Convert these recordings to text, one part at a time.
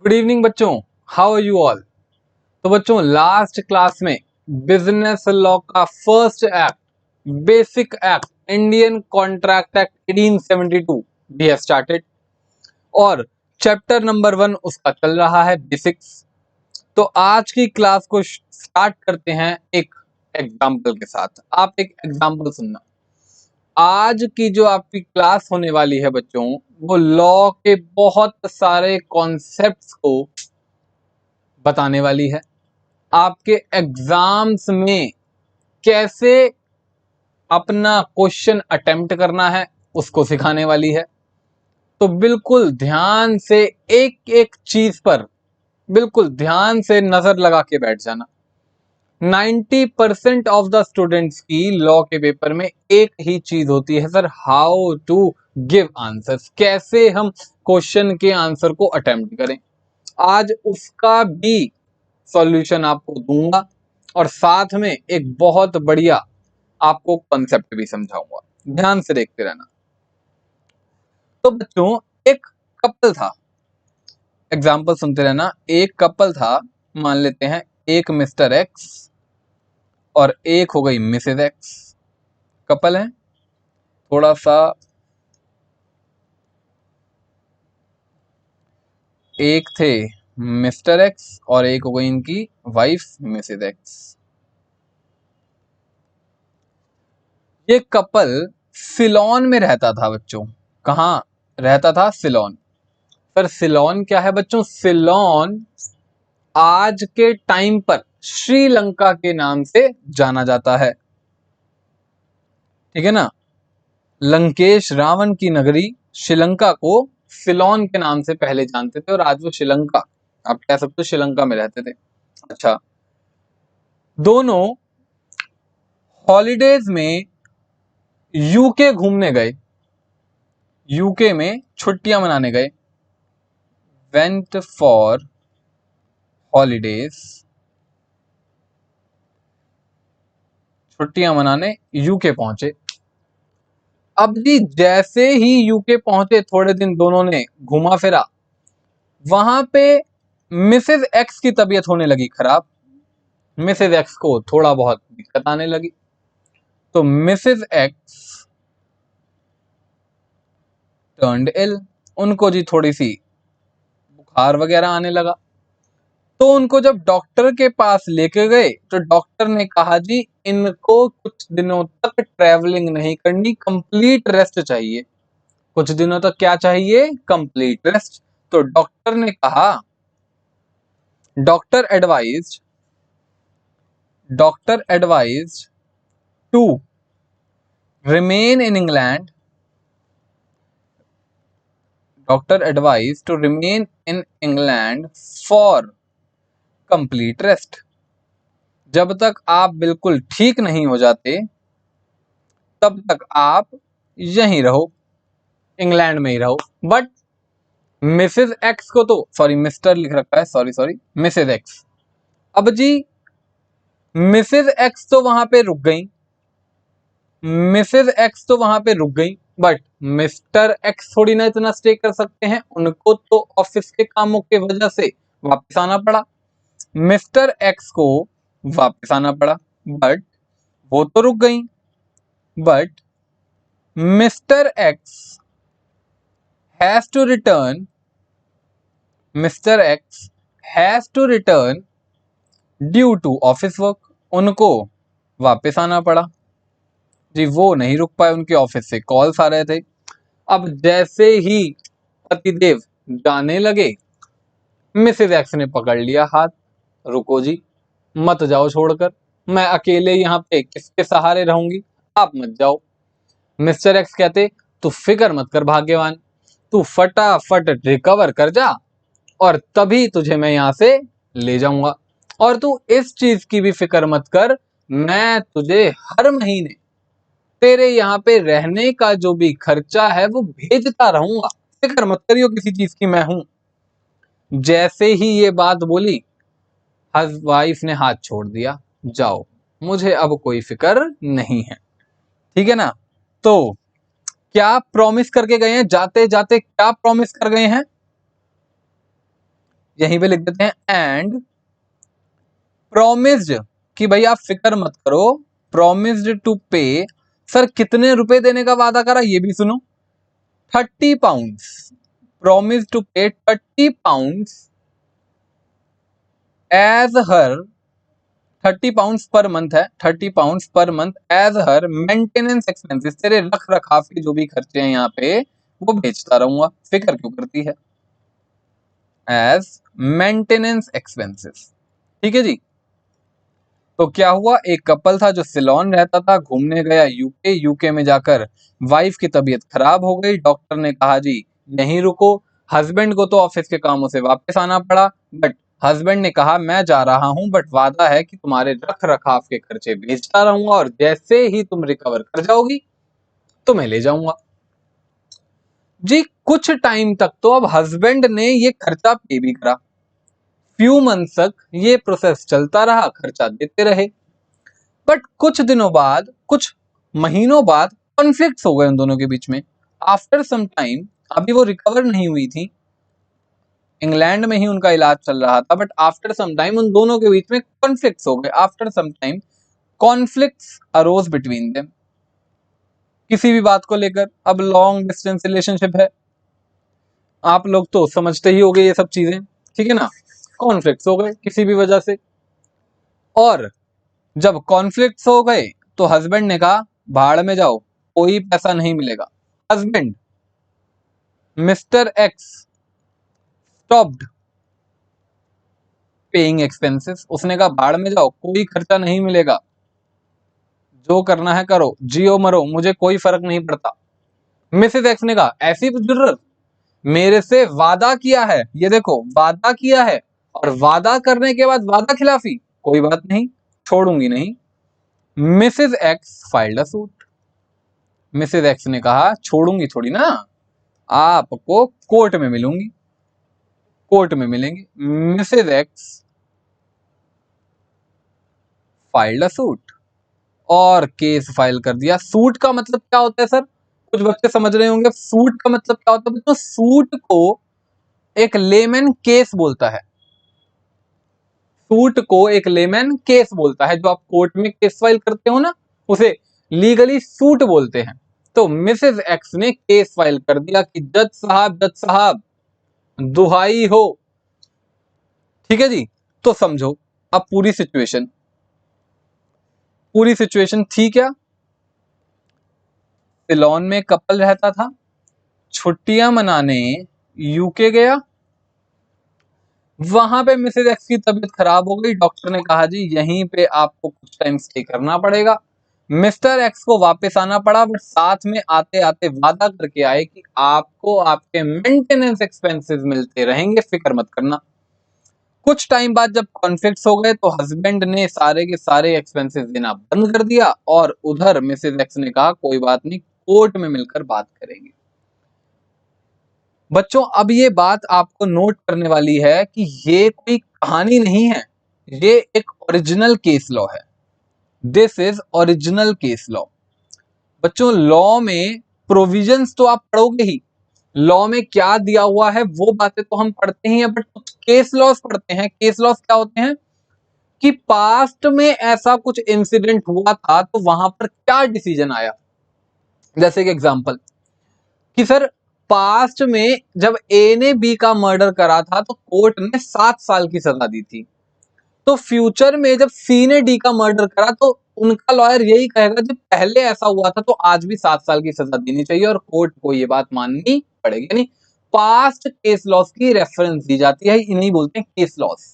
Good evening बच्चों, how are you all. तो बच्चों लास्ट क्लास में बिजनेस लॉ का first act, basic act, Indian contract act 1872 we have started और chapter number 1 उसका चल रहा है बेसिक्स। तो आज की क्लास को स्टार्ट करते हैं एक एग्जाम्पल के साथ। आप एक एग्जाम्पल सुनना। आज की जो आपकी क्लास होने वाली है बच्चों, वो लॉ के बहुत सारे कॉन्सेप्ट्स को बताने वाली है। आपके एग्जाम्स में कैसे अपना क्वेश्चन अटेम्प्ट करना है उसको सिखाने वाली है। तो बिल्कुल ध्यान से एक एक चीज पर बिल्कुल ध्यान से नजर लगा के बैठ जाना। 90% ऑफ द स्टूडेंट्स की लॉ के पेपर में एक ही चीज होती है sir, how to give answers, कैसे हम क्वेश्चन के आंसर को अटेम्प्ट करें। आज उसका भी सॉल्यूशन आपको दूंगा और साथ में एक बहुत बढ़िया आपको कॉन्सेप्ट भी समझाऊंगा। ध्यान से देखते रहना। तो बच्चों एक कपल था, एग्जाम्पल सुनते रहना। एक कपल था, मान लेते हैं एक मिस्टर एक्स और एक हो गई मिसेज एक्स। कपल है, थोड़ा सा एक थे मिस्टर एक्स और एक हो गई इनकी वाइफ मिसेज एक्स। ये कपल सिलोन में रहता था बच्चों। कहाँ रहता था? सिलोन। पर सिलोन क्या है बच्चों? सिलोन आज के टाइम पर श्रीलंका के नाम से जाना जाता है। ठीक है ना? लंकेश रावण की नगरी श्रीलंका को सिलोन के नाम से पहले जानते थे और आज वो श्रीलंका, आप कह सकते हो श्रीलंका में रहते थे। अच्छा, दोनों हॉलीडेज में यूके घूमने गए, यूके में छुट्टियां मनाने गए। वेंट फॉर हॉलीडेज, छुट्टियां मनाने यूके पहुंचे। अब जी जैसे ही यूके पहुंचे, थोड़े दिन दोनों ने घुमा फिरा, वहां पे मिसेज एक्स की तबीयत होने लगी खराब। मिसेज एक्स को थोड़ा बहुत दिक्कत आने लगी। तो मिसेज एक्स टर्न्ड इल, उनको जी थोड़ी सी बुखार वगैरह आने लगा। तो उनको जब डॉक्टर के पास लेके गए तो डॉक्टर ने कहा जी इनको कुछ दिनों तक ट्रैवलिंग नहीं करनी, कंप्लीट रेस्ट चाहिए। कुछ दिनों तक क्या चाहिए? Complete rest. तो डॉक्टर ने कहा, doctor advised to remain in England, doctor advise to remain in England for complete rest. जब तक आप बिल्कुल ठीक नहीं हो जाते तब तक आप यहीं रहो, इंग्लैंड में ही रहो। बट मिसेज एक्स को तो, सॉरी मिस्टर लिख रखा है, सॉरी मिसेज एक्स। अब जी मिसेज एक्स तो वहां पे रुक गई, मिसेज एक्स तो वहां पे रुक गई, बट मिस्टर एक्स थोड़ी ना इतना स्टे कर सकते हैं। उनको तो ऑफिस के कामों की वजह से वापस आना पड़ा। मिस्टर एक्स को वापस आना पड़ा, बट वो तो रुक गई। But mister X has to return, mister X has to return due to office work. उनको वापस आना पड़ा जी, वो नहीं रुक पाए, उनके ऑफिस से कॉल्स आ रहे थे। अब जैसे ही पतिदेव जाने लगे, मिसेज एक्स ने पकड़ लिया हाथ, रुको जी, मत जाओ छोड़कर, मैं अकेले यहाँ पे किसके सहारे रहूंगी, आप मत जाओ। मिस्टर एक्स कहते, तू फिक्र मत कर भाग्यवान, तू फटाफट रिकवर कर जा और तभी तुझे मैं यहाँ से ले जाऊंगा। और तू इस चीज की भी फिक्र मत कर, मैं तुझे हर महीने तेरे यहाँ पे रहने का जो भी खर्चा है वो भेजता रहूंगा, फिक्र मत करियो किसी चीज की, मैं हूं। जैसे ही ये बात बोली, वाइफ ने हाथ छोड़ दिया, जाओ, मुझे अब कोई फिक्र नहीं है। ठीक है ना? तो क्या प्रॉमिस करके गए हैं? जाते जाते क्या प्रॉमिस कर गए हैं? यहीं पे लिख देते हैं एंड प्रोमिस्ड कि भाई आप फिक्र मत करो, प्रोमिस्ड टू पे, सर कितने रुपए देने का वादा करा ये भी सुनो, 30 पाउंड्स, प्रोमिस टू पे 30 पाउंड्स एज हर, 30 पाउंड्स पर मंथ है, 30 पाउंड्स पर मंथ एज हर मेंटेनेंस एक्सपेंसेस, तेरे रख रखाव के जो भी खर्चे हैं यहाँ पे वो भेजता रहूंगा, फिक्र क्यों करती है, एज मेंटेनेंस एक्सपेंसेस। ठीक है जी। तो क्या हुआ, एक कपल था जो सिलोन रहता था, घूमने गया यूके, यूके में जाकर वाइफ की तबीयत खराब हो गई, डॉक्टर ने कहा जी यहीं रुको, हस्बैंड को तो ऑफिस के कामों से वापस आना पड़ा, बट हस्बैंड ने कहा मैं जा रहा हूं बट वादा है कि तुम्हारे रख रखाव के खर्चे भेजता रहूंगा और जैसे ही तुम रिकवर कर जाओगी तुम्हें ले जाऊंगा। जी कुछ टाइम तक तो अब हस्बैंड ने ये खर्चा पे भी करा, फ्यू मंथ तक ये प्रोसेस चलता रहा, खर्चा देते रहे, बट कुछ दिनों बाद, कुछ महीनों बाद कॉन्फ्लिक्ट्स हो गए उन दोनों के बीच में। आफ्टर सम टाइम, अभी वो रिकवर नहीं हुई थी, इंग्लैंड में ही उनका इलाज चल रहा था, बट आफ्टर सम टाइम उन दोनों के बीच में कॉन्फ्लिक्ट्स हो गए, after some time conflicts arose between them, किसी भी बात को लेकर। अब लॉन्ग डिस्टेंस रिलेशनशिप है, आप लोग तो समझते ही होंगे ये सब चीजें, ठीक है ना। कॉन्फ्लिक्ट्स हो गए किसी भी वजह से, और जब कॉन्फ्लिक्ट्स हो गए तो हस्बैंड ने कहा भाड़ में जाओ, कोई पैसा नहीं मिलेगा। Husband mister x stopped paying expenses, उसने कहा भाड़ में जाओ, कोई खर्चा नहीं मिलेगा, जो करना है करो, जियो मरो, मुझे कोई फर्क नहीं पड़ता। मिसेस एक्स ने कहा ऐसी जरूरत, मेरे से वादा किया है, ये देखो वादा किया है, और वादा करने के बाद वादा खिलाफी, कोई बात नहीं, छोड़ूंगी नहीं। Mrs x filed a suit, Mrs x ने कहा छोड़ूंगी थोड़ी ना, आपको कोर्ट में मिलूंगी, कोर्ट में मिलेंगे। Mrs x filed a suit, और केस फाइल कर दिया। सूट का मतलब क्या होता है सर, कुछ बच्चे समझ रहे होंगे, सूट का मतलब क्या होता है बच्चों, सूट को एक लेमैन केस बोलता है, सूट को एक लेमैन केस बोलता है, जो आप कोर्ट में केस फाइल करते हो ना, उसे लीगली सूट बोलते हैं। तो मिसेस एक्स ने केस फाइल कर दिया कि जज साहब दुहाई हो। ठीक है जी। तो समझो अब पूरी सिचुएशन, पूरी सिचुएशन थी क्या, सिलोन में कपल रहता था, छुट्टियां मनाने यूके गया, वहां पे मिसेज एक्स की तबीयत खराब हो गई, डॉक्टर ने कहा जी यहीं पे आपको कुछ टाइम स्टे करना पड़ेगा। मिस्टर एक्स को वापस आना पड़ा, बट साथ में आते आते वादा करके आए कि आपको आपके मेंटेनेंस एक्सपेंसेस मिलते रहेंगे, फिक्र मत करना। कुछ टाइम बाद जब कॉन्फ्लिक्ट्स हो गए तो हस्बैंड ने सारे के सारे एक्सपेंसेस देना बंद कर दिया, और उधर मिसेज एक्स ने कहा कोई बात नहीं, कोर्ट में मिलकर बात करेंगे। बच्चों अब ये बात आपको नोट करने वाली है कि ये कोई कहानी नहीं है, ये एक ओरिजिनल केस लॉ है। This is original case law. बच्चों लॉ में प्रोविजंस तो आप पढ़ोगे ही, लॉ में क्या दिया हुआ है वो बातें तो हम पढ़ते ही हैं, बट कुछ केस लॉस पढ़ते हैं। केस लॉस क्या होते हैं कि पास्ट में ऐसा कुछ इंसिडेंट हुआ था तो वहां पर क्या डिसीजन आया। जैसे कि एग्जांपल कि सर पास्ट में जब ए ने बी का मर्डर करा था तो कोर्ट ने 7 साल की सजा दी थी, तो फ्यूचर में जब सी ने डी का मर्डर करा तो उनका लॉयर यही कहेगा जब पहले ऐसा हुआ था तो आज भी 7 साल की सजा देनी चाहिए, और कोर्ट को ये बात माननी पड़ेगी। यानी पास्ट केस लॉस की रेफरेंस दी जाती है, इन्हीं बोलते हैं केस लॉस।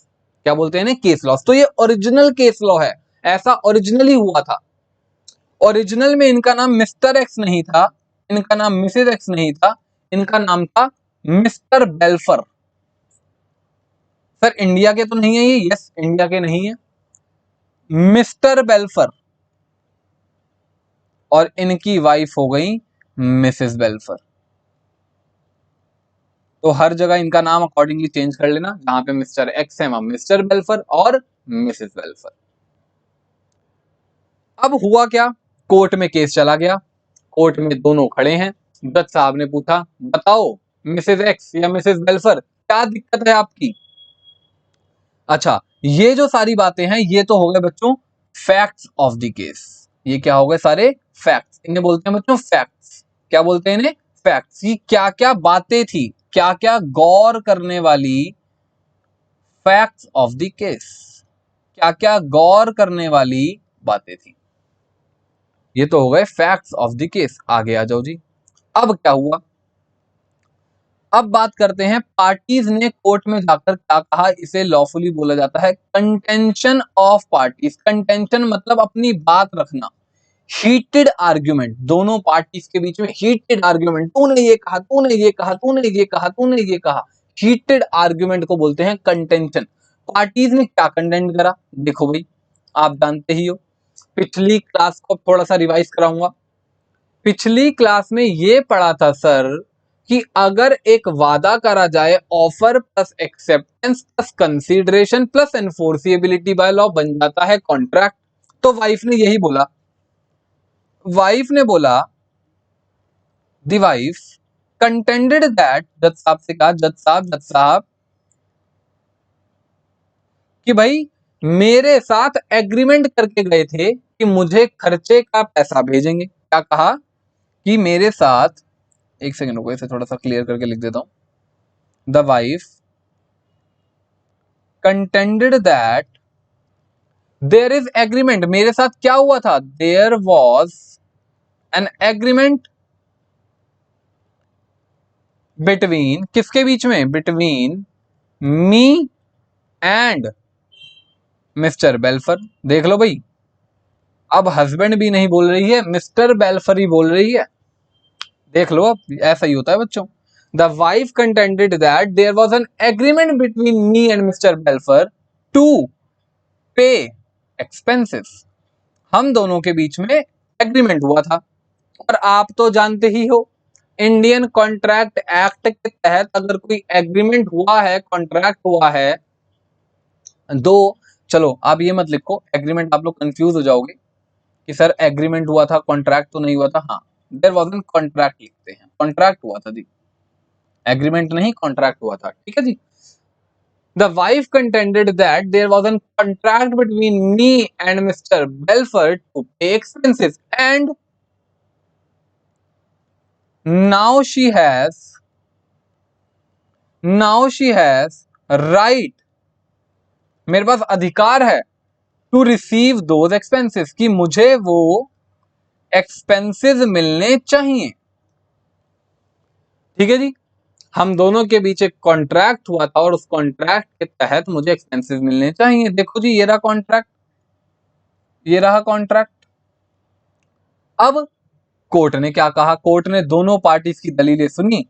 क्या बोलते हैं ना, केस लॉस। तो ये ओरिजिनल केस लॉ है, ऐसा ओरिजिनली हुआ था। ओरिजिनल में इनका नाम मिस्टर एक्स नहीं था, इनका नाम मिसेज एक्स नहीं था, इनका नाम था मिस्टर बेल्फर। सर इंडिया के तो नहीं है ये, यस इंडिया के नहीं है, मिस्टर बेल्फर, और इनकी वाइफ हो गई मिसेस बेल्फर। तो हर जगह इनका नाम अकॉर्डिंगली चेंज कर लेना, जहां पे मिस्टर एक्स है वहां मिस्टर बेल्फर और मिसेस बेल्फर। अब हुआ क्या, कोर्ट में केस चला गया, कोर्ट में दोनों खड़े हैं, जज साहब ने पूछा बताओ मिसेस एक्स या मिसेस बेल्फर क्या दिक्कत है आपकी। अच्छा, ये जो सारी बातें हैं ये तो हो गए बच्चों फैक्ट्स ऑफ द केस। ये क्या हो गए सारे फैक्ट्स, इन्हें बोलते हैं बच्चों फैक्ट्स। क्या बोलते हैं इन्हें? फैक्ट्स। की क्या क्या बातें थी, क्या क्या गौर करने वाली, फैक्ट्स ऑफ द केस, क्या क्या गौर करने वाली बातें थी। ये तो हो गए फैक्ट्स ऑफ द केस। आगे आ जाओ जी। अब क्या हुआ, अब बात करते हैं पार्टीज ने कोर्ट में जाकर क्या कहा। इसे लॉफुली बोला जाता है कंटेंशन ऑफ पार्टीज। कंटेंशन मतलब अपनी बात रखना, हीटेड आर्ग्यूमेंट, दोनों पार्टीज के बीच में हीटेड आर्ग्यूमेंट, तूने ये कहा, तूने ये कहा, तूने ये कहा, तूने ये कहा, हीटेड आर्ग्यूमेंट को बोलते हैं कंटेंशन। पार्टीज ने क्या कंटेंट करा, देखो भाई आप जानते ही हो, पिछली क्लास को थोड़ा सा रिवाइज कराऊंगा। पिछली क्लास में ये पढ़ा था सर कि अगर एक वादा करा जाए, offer plus acceptance plus consideration plus enforceability by law बन जाता है कॉन्ट्रैक्ट। तो वाइफ ने यही बोला, वाइफ ने बोला, द वाइफ कंटेंडेड दैट, जज साहब से कहा, जज साहब कि भाई मेरे साथ एग्रीमेंट करके गए थे कि मुझे खर्चे का पैसा भेजेंगे। क्या कहा कि मेरे साथ, एक सेकंड रुको इसे थोड़ा सा क्लियर करके लिख देता हूं। The wife contended that there is agreement, मेरे साथ क्या हुआ था, there was an agreement between, किसके बीच में, between me and mister Balfour. देख लो भाई, अब हस्बैंड भी नहीं बोल रही है, मिस्टर बेल्फर ही बोल रही है। देख लो, अब ऐसा ही होता है बच्चों। The wife contended that there was an agreement between me and mister Balfour to pay expenses. हम दोनों के बीच में एग्रीमेंट हुआ था, और आप तो जानते ही हो इंडियन कॉन्ट्रैक्ट एक्ट के तहत अगर कोई एग्रीमेंट हुआ है, कॉन्ट्रैक्ट हुआ है, दो, चलो आप ये मत लिखो एग्रीमेंट, आप लोग कंफ्यूज हो जाओगे कि सर एग्रीमेंट हुआ था कॉन्ट्रैक्ट तो नहीं हुआ था। हाँ, देयर वाज एन कॉन्ट्रैक्ट लिखते हैं, कॉन्ट्रैक्ट हुआ था जी, एग्रीमेंट नहीं कॉन्ट्रैक्ट हुआ था, ठीक है जी। The wife contended that there was a contract between me and Mr. Belford to pay expenses, and now she has right, मेरे पास अधिकार है टू रिसीव दोज एक्सपेंसेस, कि मुझे वो एक्सपेंसेस मिलने चाहिए। ठीक है जी, हम दोनों के बीच एक कॉन्ट्रैक्ट हुआ था और उस कॉन्ट्रैक्ट के तहत मुझे एक्सपेंसेस मिलने चाहिए। देखो जी, ये रहा कॉन्ट्रैक्ट, ये रहा कॉन्ट्रैक्ट। अब कोर्ट ने क्या कहा, कोर्ट ने दोनों पार्टीज की दलीलें सुनी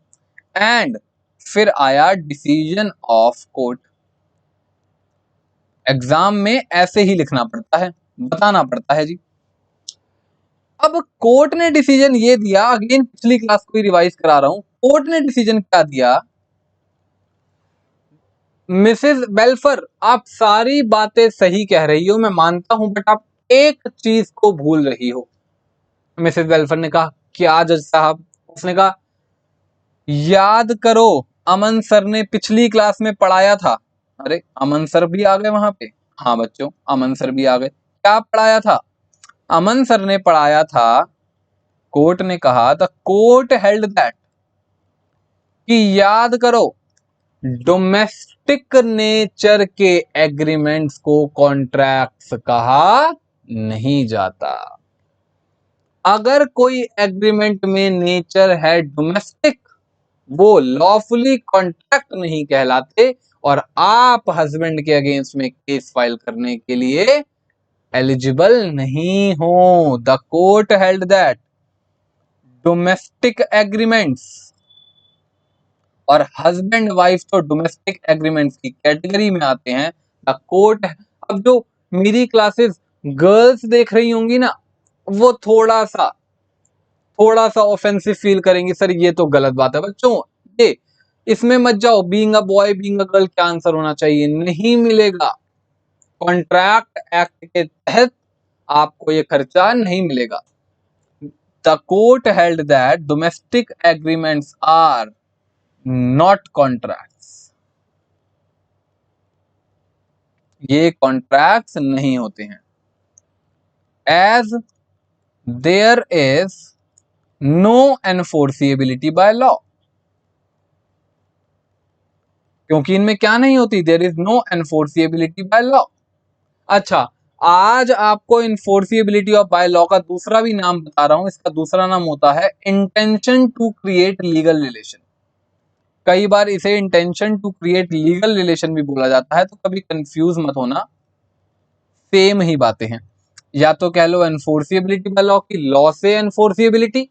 एंड फिर आया डिसीजन ऑफ कोर्ट। एग्जाम में ऐसे ही लिखना पड़ता है, बताना पड़ता है जी। अब कोर्ट ने डिसीजन ये दिया, अगेन पिछली क्लास को ही रिवाइज करा रहा हूं, कोर्ट ने डिसीजन क्या दिया, मिसेस बेल्फर आप सारी बातें सही कह रही हो, मैं मानता हूं, बट आप एक चीज को भूल रही हो। मिसेस बेल्फर ने कहा, क्या जज साहब? उसने कहा, याद करो अमन सर ने पिछली क्लास में पढ़ाया था। अरे अमन सर भी आ गए वहां पे? हाँ बच्चों, अमन सर भी आ गए। क्या पढ़ाया था? अमन सर ने पढ़ाया था, कोर्ट ने कहा, द कोर्ट हेल्ड दैट, कि याद करो डोमेस्टिक नेचर के एग्रीमेंट्स को कॉन्ट्रैक्ट्स कहा नहीं जाता। अगर कोई एग्रीमेंट में नेचर है डोमेस्टिक, वो लॉफुली कॉन्ट्रैक्ट नहीं कहलाते, और आप हस्बैंड के अगेंस्ट में केस फाइल करने के लिए एलिजिबल नहीं हो। The court held that domestic agreements, और हस्बैंड वाइफ तो डोमेस्टिक एग्रीमेंट्स की कैटेगरी में आते हैं। द कोर्ट, अब जो मेरी क्लासेस गर्ल्स देख रही होंगी ना, वो थोड़ा सा ऑफेंसिव फील करेंगे, सर ये तो गलत बात है बच्चों, ये इसमें मत जाओ, being a boy being a girl क्या आंसर होना चाहिए, नहीं मिलेगा। कॉन्ट्रैक्ट एक्ट के तहत आपको ये खर्चा नहीं मिलेगा। The court held that domestic agreements are not contracts. ये कॉन्ट्रैक्ट्स नहीं होते हैं। As there is no enforceability by law, क्योंकि इनमें क्या नहीं होती, there is no enforceability by law. अच्छा, आज आपको इन्फोर्सिएबिलिटी ऑफ बाय लॉ का दूसरा भी नाम बता रहा हूं। इसका दूसरा नाम होता है intention to create legal relation. कई बार इसे intention to create legal relation भी बोला जाता है, तो कभी कंफ्यूज मत होना, सेम ही बातें हैं। या तो कह लो एनफोर्सिएबिलिटी बाय लॉ की लॉ से एनफोर्सिएबिलिटी,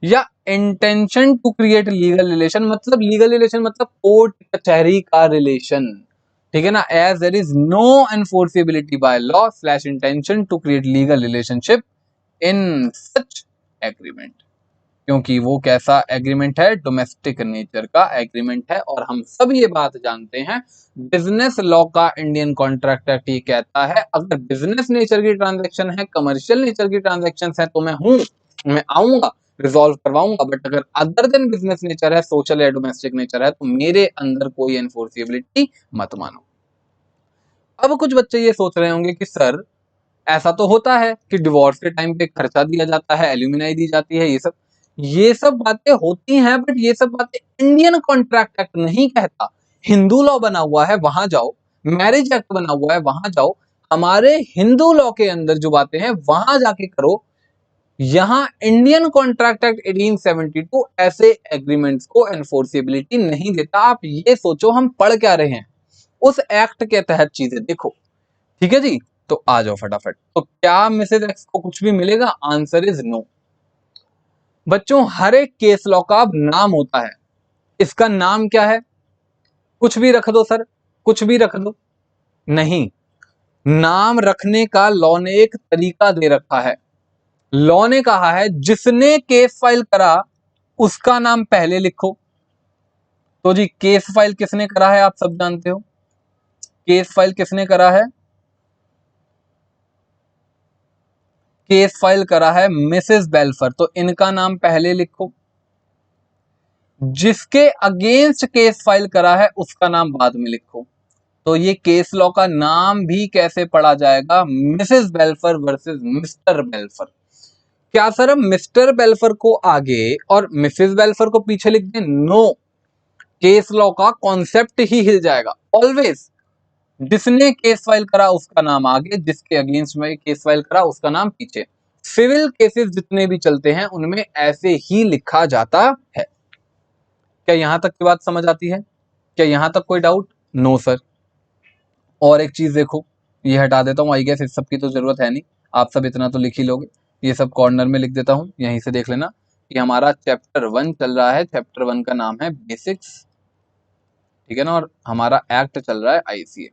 या intention to create legal relation मतलब लीगल रिलेशन मतलब कोर्ट कचहरी का रिलेशन, ठीक है ना। As there is no enforceability by law slash intention to create legal relationship in such agreement, क्योंकि वो कैसा एग्रीमेंट है, डोमेस्टिक नेचर का एग्रीमेंट है। और हम सब ये बात जानते हैं, बिजनेस लॉ का इंडियन कॉन्ट्रैक्ट एक्ट ये कहता है, अगर बिजनेस नेचर की ट्रांजैक्शन है, कमर्शियल नेचर की ट्रांजैक्शन है, तो मैं आऊंगा, रिजॉल्व करवाऊंगा। बट अगर अदर देन बिजनेस नेचर है, सोशल या डोमेस्टिक नेचर है, तो मेरे अंदर कोई एनफोर्सिबिलिटी मत मानो। अब कुछ बच्चे ये सोच रहे होंगे कि सर ऐसा तो होता है कि डिवोर्स के टाइम पे खर्चा दिया जाता है, एल्यूमिनाई दी जाती है, ये सब बातें होती हैं, बट ये सब बातें इंडियन कॉन्ट्रैक्ट एक्ट नहीं कहता। हिंदू लॉ बना हुआ है, वहां जाओ, मैरिज एक्ट बना हुआ है, वहां जाओ, हमारे हिंदू लॉ के अंदर जो बातें हैं वहां जाके करो। यहां इंडियन कॉन्ट्रैक्ट एक्ट 1872 ऐसे एग्रीमेंट्स को एनफोर्सिबिलिटी नहीं देता। आप ये सोचो हम पढ़ क्या रहे हैं, उस एक्ट के तहत चीजें देखो, ठीक है जी। तो आ जाओ फटाफट। तो क्या मिसेज एक्स को कुछ भी मिलेगा? Answer is no. बच्चों, हर एक केस लॉ का अब नाम होता है। इसका नाम क्या है? कुछ भी रख दो सर, कुछ भी रख दो। नहीं, नाम रखने का लॉ ने एक तरीका दे रखा है। लॉ ने कहा है जिसने केस फाइल करा उसका नाम पहले लिखो। तो जी केस फाइल किसने करा है? आप सब जानते हो केस फाइल किसने करा है। केस फाइल करा है मिसेस बेल्फर, तो इनका नाम पहले लिखो। जिसके अगेंस्ट केस फाइल करा है उसका नाम बाद में लिखो। तो ये केस लॉ का नाम भी कैसे पढ़ा जाएगा? Mrs Balfour versus Mr बेल्फर। क्या सर हम मिस्टर बेल्फर को आगे और मिसेस बेल्फर को पीछे लिख दें? नो, केस लॉ का कॉन्सेप्ट ही हिल जाएगा। ऑलवेज जिसने केस फाइल करा उसका नाम आगे, जिसके अगेंस्ट में केस फाइल करा उसका नाम पीछे। सिविल केसेस जितने भी चलते हैं उनमें ऐसे ही लिखा जाता है। क्या यहां तक की बात समझ आती है? क्या यहां तक कोई डाउट? No sir. और एक चीज देखो, ये हटा देता हूं, आई गेस इस सब की तो जरूरत है नहीं, आप सब इतना तो लिख ही लोगे। ये सब कॉर्नर में लिख देता हूं, यहीं से देख लेना कि हमारा चैप्टर 1 चल रहा है। चैप्टर 1 का नाम है बेसिक्स, ठीक है ना, और हमारा एक्ट चल रहा है आईसीए।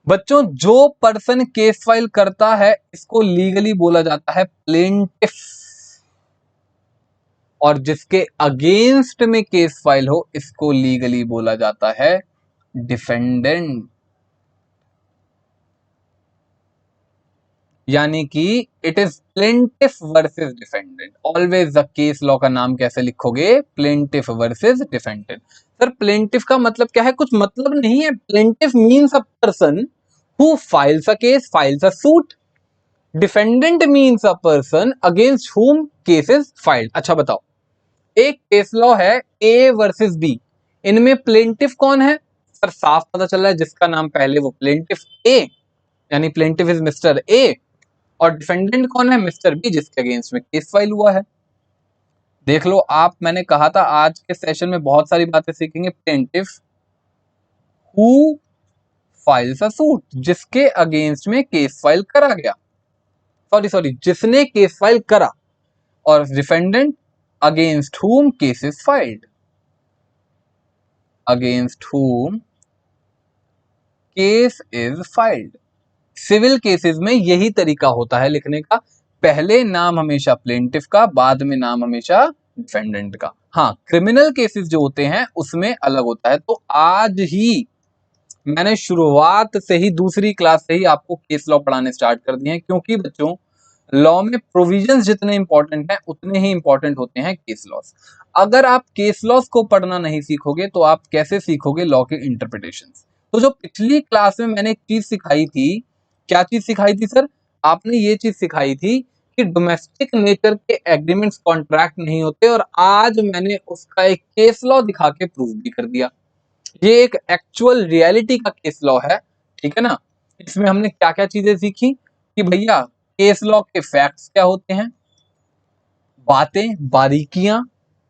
बच्चों, जो पर्सन केस फाइल करता है इसको लीगली बोला जाता है प्लेंटिफ, और जिसके अगेंस्ट में केस फाइल हो इसको लीगली बोला जाता है डिफेंडेंट। यानी कि it is plaintiff versus defendant. Always the case law का नाम कैसे लिखोगे? Plaintiff versus defendant. Sir plaintiff का मतलब क्या है? कुछ मतलब नहीं है। Plaintiff means a person who files a case, files a suit. Defendant means a person against whom case is filed. अच्छा बताओ, एक केस लॉ है ए वर्सेस बी, इनमें प्लेंटिफ कौन है? सर साफ पता चल रहा है, जिसका नाम पहले वो प्लेंटिफ ए, यानी प्लेंटिफ इज मिस्टर ए, और डिफेंडेंट कौन है? मिस्टर बी, जिसके अगेंस्ट में केस फाइल हुआ है। देख लो आप, मैंने कहा था आज के सेशन में बहुत सारी बातें सीखेंगे। Plaintiff who files a suit, जिसके अगेंस्ट में केस फाइल करा गया, सॉरी जिसने केस फाइल करा, और defendant against whom case is filed, against whom case is filed. Civil cases में यही तरीका होता है लिखने का, पहले नाम हमेशा प्लेंटिफ का, बाद में नाम हमेशा डिफेंडेंट का। हाँ, क्रिमिनल केसेस जो होते हैं उसमें अलग होता है। तो आज ही मैंने शुरुआत से ही, दूसरी क्लास से ही आपको केस लॉ पढ़ाने स्टार्ट कर दिए हैं, क्योंकि बच्चों लॉ में प्रोविजंस जितने इंपॉर्टेंट हैं उतने ही इंपॉर्टेंट होते हैं केस लॉस। अगर आप केस लॉस को पढ़ना नहीं सीखोगे तो आप कैसे सीखोगे लॉ के इंटरप्रिटेशंस? तो जो पिछली क्लास में मैंने एक चीज सिखाई थी, क्या चीज सिखाई थी सर? आपने ये चीज सिखाई थी कि डोमेस्टिक नेचर के एग्रीमेंट्स कॉन्ट्रैक्ट नहीं होते, और आज मैंने उसका एक केस लॉ दिखा के प्रूव भी कर दिया। ये एक एक्चुअल रियलिटी का केस लॉ है, ठीक है ना। इसमें हमने क्या क्या चीजें सीखी कि भैया केस लॉ के फैक्ट्स क्या होते हैं, बातें, बारीकियां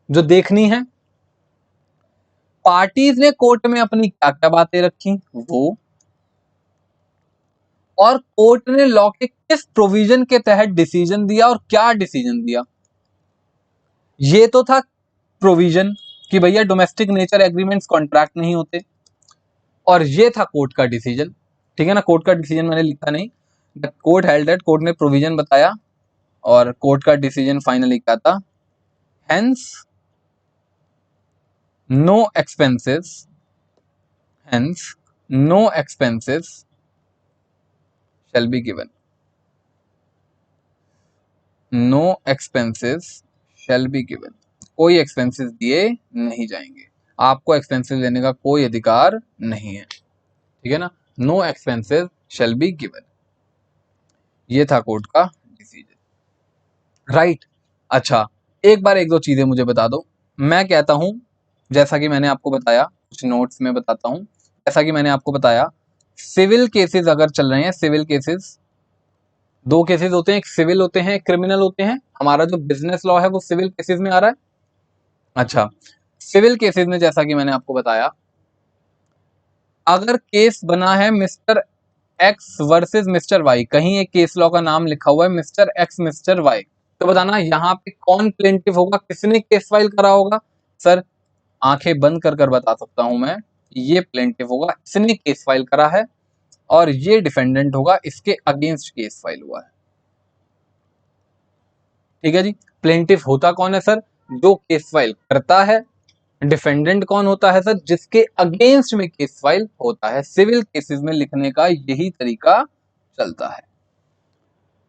जो देखनी है, पार्टीज ने कोर्ट में अपनी क्या क्या बातें रखी वो, और कोर्ट ने लॉ के किस प्रोविजन के तहत डिसीजन दिया और क्या डिसीजन दिया। ये तो था प्रोविजन कि भैया डोमेस्टिक नेचर एग्रीमेंट्स कॉन्ट्रैक्ट नहीं होते, और ये था कोर्ट का डिसीजन, ठीक है ना। कोर्ट का डिसीजन मैंने लिखा नहीं, the court held that, court ने प्रोविजन बताया और कोर्ट का डिसीजन फाइनली क्या था, hence no expenses, hence no expenses shall be given, no expenses shall be given, कोई एक्सपेंसेस दिए नहीं जाएंगे, आपको एक्सपेंसेस लेने का कोई अधिकार नहीं है, ठीक है ना। No expenses shall be given, ये था कोर्ट का डिसीजन, राइट। अच्छा, एक बार एक दो चीजें मुझे बता दो। मैं कहता हूं, जैसा कि मैंने आपको बताया, कुछ नोट्स में बताता हूं, जैसा कि मैंने आपको बताया, सिविल केसेस अगर चल रहे हैं, सिविल केसेस, दो केसेस होते हैं, एक सिविल होते हैं, एक क्रिमिनल होते हैं। हमारा जो बिजनेस लॉ है वो सिविल केसेस में आ रहा है। अच्छा, सिविल केसेस में जैसा कि मैंने आपको बताया, अगर केस बना है mister X versus mister Y, कहीं एक केस लॉ का नाम लिखा हुआ है मिस्टर एक्स मिस्टर वाई, तो बताना यहाँ पे कौन प्लेंटिफ होगा, किसने केस फाइल करा होगा। सर आंखें बंद कर कर बता सकता हूं मैं, ये प्लेंटिफ होगा, इसने केस फाइल करा है, और ये डिफेंडेंट होगा, इसके अगेंस्ट केस फाइल हुआ है, ठीक है जी। प्लेंटिफ होता कौन है सर? जो केस फाइल करता है। डिफेंडेंट कौन होता है सर? जिसके अगेंस्ट में केस फाइल होता है। सिविल केसेस में लिखने का यही तरीका चलता है,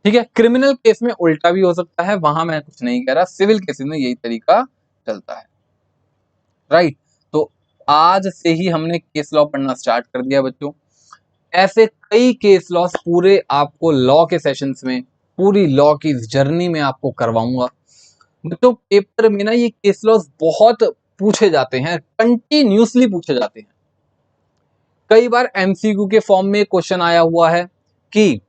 ठीक है। क्रिमिनल केस में उल्टा भी हो सकता है, वहां मैं कुछ नहीं कह रहा, सिविल केसेस में यही तरीका चलता है, राइट। तो आज से ही हमने केस लॉ पढ़ना स्टार्ट कर दिया बच्चों। ऐसे कई केस लॉस पूरे आपको लॉ के सेशंस में, पूरी लॉ की जर्नी में आपको करवाऊंगा बच्चों। पेपर में ना ये केस लॉस बहुत पूछे जाते हैं, कंटिन्यूसली पूछे जाते हैं। कई बार एमसीक्यू के फॉर्म में क्वेश्चन आया हुआ है कि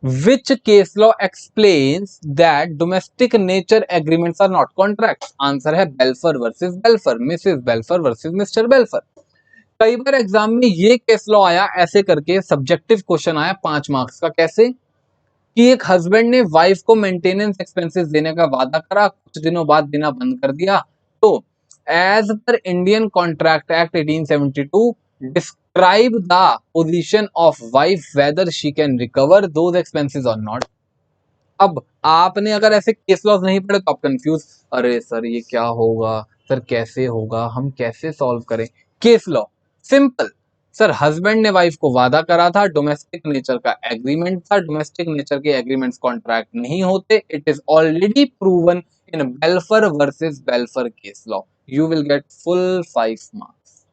which case law explains that domestic nature agreements are not contracts. Answer है Balfour versus Balfour, Mrs Balfour versus Mr Balfour. कई बार एग्जाम में ये केस लॉ आया ऐसे करके, सब्जेक्टिव क्वेश्चन आया 5 मार्क्स का, कैसे कि एक हस्बैंड ने वाइफ को मेंटेनेंस एक्सपेंसेस देने का वादा करा, कुछ दिनों बाद देना बंद कर दिया, तो as per Indian contract act 1872 describe the position of wife whether she can recover those expenses और नॉट। अब आपने अगर ऐसे केस लॉस नहीं पढ़े तो आप कंफ्यूज, अरे सर ये क्या होगा, सर कैसे होगा, हम कैसे सॉल्व करें। Case law simple, sir husband ने वाइफ को वादा करा था, डोमेस्टिक नेचर का एग्रीमेंट था, डोमेस्टिक नेचर के एग्रीमेंट्स कॉन्ट्रैक्ट नहीं होते, it is already proven in बेल्फर versus बेल्फर case law, you will get full 5 marks.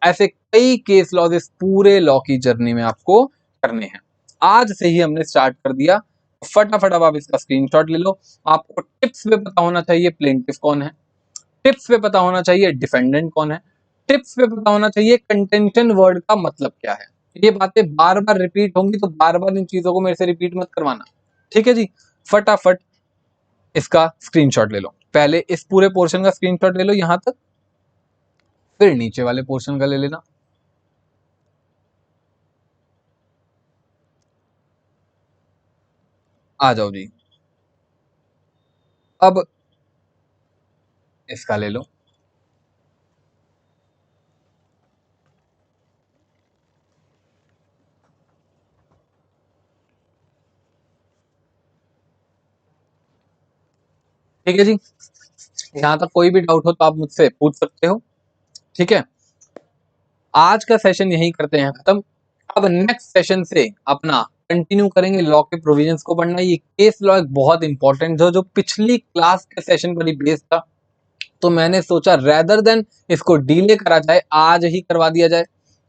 ऐसे कई केस लॉज इस पूरे लॉ की जर्नी में आपको करने हैं, आज से ही हमने स्टार्ट कर दिया। फटाफट अब आप इसका स्क्रीनशॉट ले लो। आपको टिप्स पे पता होना चाहिए प्लेंटिफ कौन है, टिप्स पे पता होना चाहिए डिफेंडेंट कौन है, टिप्स पे पता होना चाहिए कंटेंशन वर्ड का मतलब क्या है। ये बातें बार बार रिपीट होंगी, तो बार बार इन चीजों को मेरे से रिपीट मत करवाना, ठीक है जी। फटाफट इसका स्क्रीनशॉट ले लो, पहले इस पूरे पोर्शन का स्क्रीनशॉट ले लो यहां तक, फिर नीचे वाले पोर्शन का ले लेना। आ जाओ जी, अब इसका ले लो। ठीक है जी, यहां तक कोई भी डाउट हो तो आप मुझसे पूछ सकते हो, ठीक है। आज का सेशन यही करते हैं खत्म। अब नेक्स्ट सेशन से अपना कंटिन्यू करेंगे लॉ के प्रोविजंस को पढ़ना। ये केस लॉ एक बहुत इंपॉर्टेंट जो पिछली क्लास के सेशन पर ही बेस्ड था, तो मैंने सोचा रेदर देन इसको डिले करा जाए, आज ही करवा दिया जाए।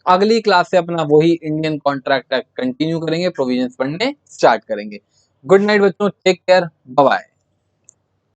अगली क्लास से अपना वही इंडियन कॉन्ट्रैक्ट एक्ट कंटिन्यू करेंगे, प्रोविजंस पढ़ने स्टार्ट करेंगे। गुड नाइट बच्चों, टेक केयर, बाय बाय।